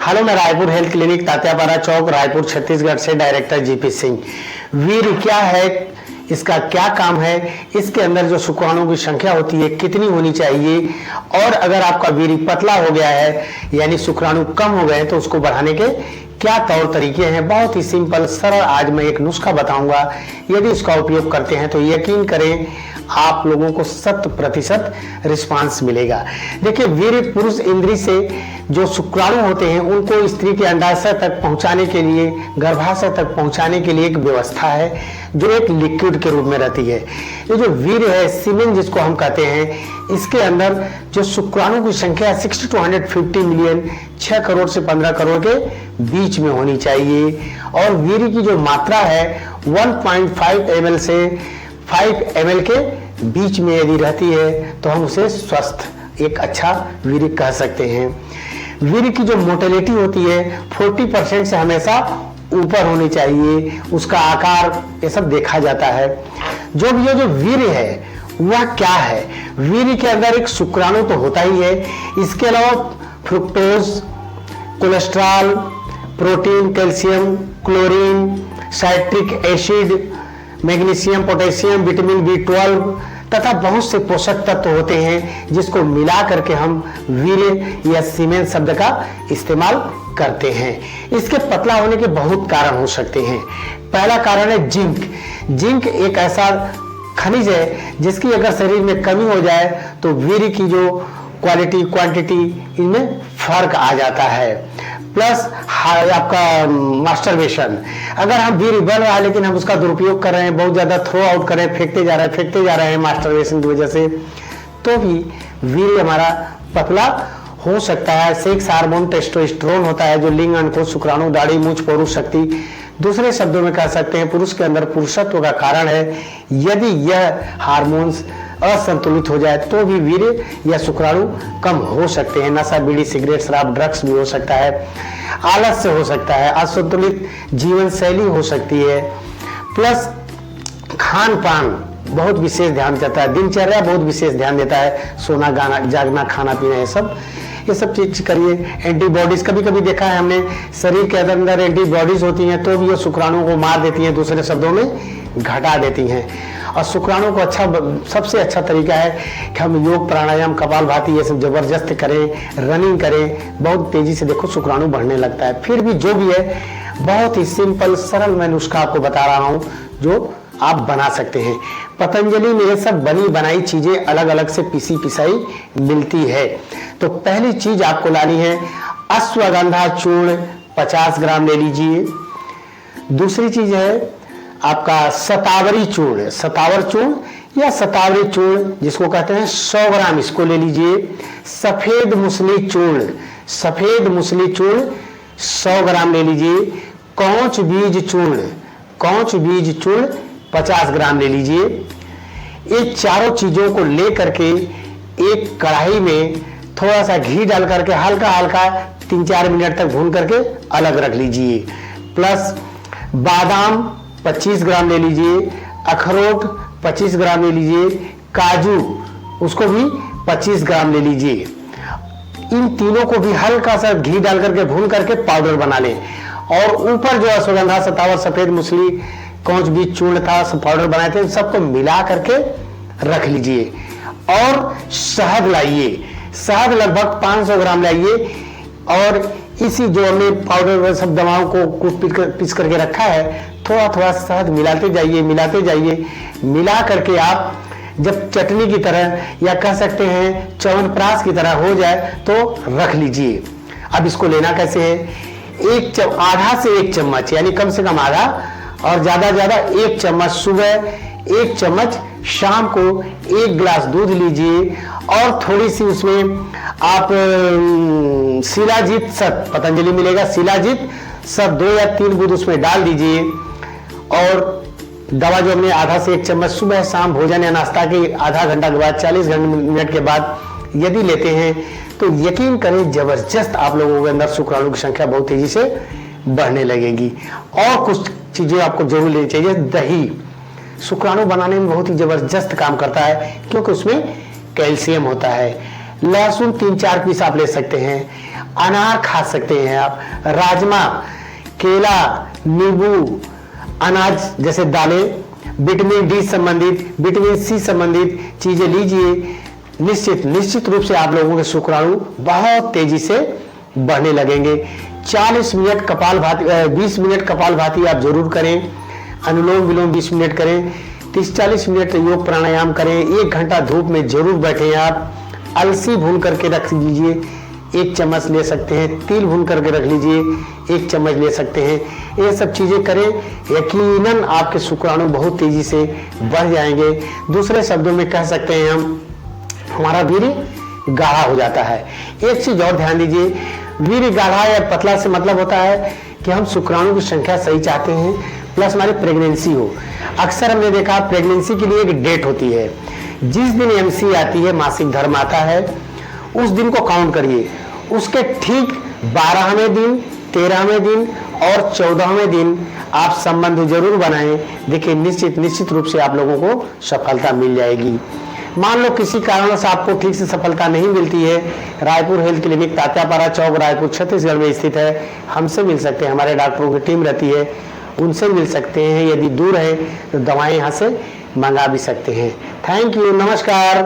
Hello, मैं Raipur health clinic Tatyapara चौक रायपुर छत्तीसगढ़ से director GP Singh. वीर्य क्या है, इसका क्या काम है, इसके अंदर जो शुक्राणुओं की संख्या होती है कितनी होनी चाहिए, और अगर आपका वीर्य पतला हो गया है यानी शुक्राणु कम हो गए तो उसको बढ़ाने के क्या तौर तरीके हैं। बहुत ही सिंपल सरल आज मैं एक नुस्खा बताऊंगा। यदि इसका उपयोग करते हैं तो यकीन करें आप लोगों को 100% रिस्पांस मिलेगा। देखिए, वीर्य पुरुष इंद्री से जो शुक्राणु होते हैं उनको स्त्री के अंडाशय तक पहुंचाने के लिए, गर्भाशय तक पहुंचाने के लिए एक व्यवस्था है जो एक लिक्विड के रूप में रहती है। ये जो वीर्य है, सीमेन जिसको हम कहते हैं, इसके अंदर जो शुक्राणु की संख्या 60 to 150 मिलियन, 6 करोड़ से 15 करोड़ के बीच में होनी चाहिए। और वीर्य की जो मात्रा है 1.5 ml से 5 ml के बीच में यदि रहती है तो हम उसे स्वस्थ एक अच्छा वीर्य कह सकते हैं। वीर्य की जो मोटेलिटी होती है 40% से हमेशा ऊपर होनी चाहिए, उसका आकार ये सब देखा जाता है। जो भी ये जो वीर्य है वह क्या है, वीर्य के अंदर एक शुक्राणु तो होता ही है, इसके अलावा fructose, cholesterol, protein, calcium, chlorine, citric acid, magnesium, potassium, vitamin B12 तथा बहुत से पोषक तत्व होते हैं जिसको मिला करके हम वीर्य या सीमेन शब्द का इस्तेमाल करते हैं। इसके पतला होने के बहुत कारण हो सकते हैं। पहला कारण है जिंक। जिंक एक ऐसा खनिज है जिसकी अगर शरीर में कमी हो जाए तो वीर्य की जो क्वालिटी क्वांटिटी इनमें फर्क आ जाता है। प्लस आपका मास्टरबेशन, अगर हम वीर्य बन रहा है लेकिन हम उसका दुरुपयोग कर रहे हैं, बहुत ज्यादा थ्रो आउट कर रहे हैं, फेंकते जा रहे हैं मास्टरबेशन की वजह से, तो भी वीर्य हमारा पतला हो सकता है। सेक्स हार्मोन टेस्टोस्टेरोन होता है जो लिंग, अंग, शुक्राणु, दाढ़ी, मूंछ, पौरुष शक्ति, दूसरे शब्दों में कह सकते हैं पुरुष के अंदर पुरुषत्व का कारण है। यदि यह हार्मोन्स असंतुलित हो जाए तो भी वीर्य या शुक्राणु कम हो सकते हैं। नशा, बीड़ी, सिगरेट, शराब, ड्रग्स भी हो सकता है, आलस्य हो सकता है, असंतुलित जीवन शैली हो सकती है। प्लस खान पान बहुत विशेष ध्यान देता है, दिनचर्या बहुत विशेष ध्यान देता है, सोना, गाना, जागना, खाना पीना, ये सब चीज करिए। एंटीबॉडीज, कभी कभी देखा है हमने शरीर के अंदर एंटीबॉडीज होती हैं तो भी ये शुक्राणुओं को मार देती हैं, दूसरे शब्दों में घटा देती हैं। और शुक्राणु को सबसे अच्छा तरीका है कि हम योग, प्राणायाम, कपालभाति ये सब जबरदस्त करें, रनिंग करें, बहुत तेजी से देखो शुक्राणु बढ़ने लगता है। फिर भी जो भी है बहुत ही सिंपल सरल मैं नुस्खा आपको बता रहा हूँ जो आप बना सकते हैं। पतंजलि में ये सब बनी बनाई चीजें अलग अलग से पीसी पिसाई मिलती है। तो पहली चीज आपको लानी है अश्वगंधा चूर्ण 50 ग्राम ले लीजिए। दूसरी चीज है आपका शतावरी चूर्ण, शतावर चूर्ण या शतावरी चूर्ण जिसको कहते हैं 100 ग्राम, इसको ले लीजिए। सफेद मूसली चूर्ण, सफेद मूसली चूर्ण 100 ग्राम ले लीजिए। कौच बीज चूर्ण, कौच बीज चूर्ण 50 ग्राम ले लीजिए। ये चारों चीजों को ले करके एक कढ़ाई में थोड़ा सा घी डाल करके हल्का हल्का 3-4 मिनट तक भून करके अलग रख लीजिए। प्लस बादाम 25 ग्राम ले लीजिए, अखरोट 25 ग्राम ले लीजिए, काजू उसको भी 25 ग्राम ले लीजिए। इन तीनों को भी हल्का सा घी डाल करके भून करके पाउडर बना लें। और ऊपर जो अश्वगंधा, शतावर, सफेद मूसली, कौच बीज चूर्ण था, सब पाउडर बनाए थे, सबको मिला करके रख लीजिए। और शहद लाइए, शहद लगभग 500 ग्राम लाइए। और इसी जो हमने पाउडर सब दवाओं को पीस करके रखा है, थोड़ा थोड़ा शहद मिलाते जाइए, मिलाते जाइए। मिला करके आप जब चटनी की तरह या कह सकते हैं च्यवनप्राश की तरह हो जाए तो रख लीजिए। अब इसको लेना कैसे है, आधा से 1 चम्मच, यानी कम से कम आधा, और ज्यादा 1 चम्मच सुबह, 1 चम्मच शाम को 1 गिलास दूध लीजिए। और थोड़ी सी उसमें आप शिलाजीत शत, पतंजलि मिलेगा, शिलाजीत शत 2 या 3 बूंद उसमें डाल दीजिए। और दवा जो हमने आधा से 1 चम्मच सुबह शाम भोजन या नाश्ता के आधा घंटा के बाद, 40 मिनट के बाद यदि लेते हैं तो यकीन करें जबरदस्त आप लोगों के अंदर शुक्राणु की संख्या बहुत तेजी से बढ़ने लगेगी। और कुछ चीजें आपको जरूर लेनी चाहिए। दही शुक्राणु बनाने में बहुत ही जबरदस्त काम करता है क्योंकि उसमें कैल्शियम होता है। लहसुन 3-4 पीस आप ले सकते हैं। अनार खा सकते हैं आप, राजमा, केला, नींबू, अनाज जैसे दालें, विटामिन डी संबंधित, विटामिन सी संबंधित चीजें लीजिए। निश्चित रूप से आप लोगों के शुक्राणु बहुत तेजी से बढ़ने लगेंगे। 40 मिनट कपालभाति 20 मिनट कपालभाति आप जरूर करें, अनुलोम विलोम 20 मिनट करें, 30-40 मिनट योग प्राणायाम करें, 1 घंटा धूप में जरूर बैठें आप। अलसी भून करके रख लीजिए, 1 चम्मच ले सकते हैं, तिल भून करके रख लीजिए, 1 चम्मच ले सकते हैं। ये सब चीजें करें, यकीनन आपके शुक्राणु बहुत तेजी से बढ़ जाएंगे। दूसरे शब्दों में कह सकते हैं हम, हमारा वीर्य गाढ़ा हो जाता है। एक चीज और ध्यान दीजिए, वीर्य गाढ़ा या पतला से मतलब होता है कि हम शुक्राणु की संख्या सही चाहते हैं, प्लस हमारी प्रेगनेंसी हो। अक्सर हमने देखा प्रेगनेंसी के लिए एक डेट होती है, जिस दिन एमसी आती है, मासिक धर्म आता है, उस दिन को काउंट करिए। उसके ठीक 12वें दिन, 13वें दिन और 14वें दिन आप संबंध जरूर बनाएं। देखिए निश्चित रूप से आप लोगों को सफलता मिल जाएगी। मान लो किसी कारण से आपको ठीक से सफलता नहीं मिलती है, रायपुर हेल्थ क्लिनिक तात्यापारा चौक, रायपुर छत्तीसगढ़ में स्थित है। हमसे मिल सकते हैं, हमारे डॉक्टरों की टीम रहती है, उनसे मिल सकते हैं। यदि दूर है तो दवाएं यहाँ से मंगा भी सकते हैं। थैंक यू, नमस्कार।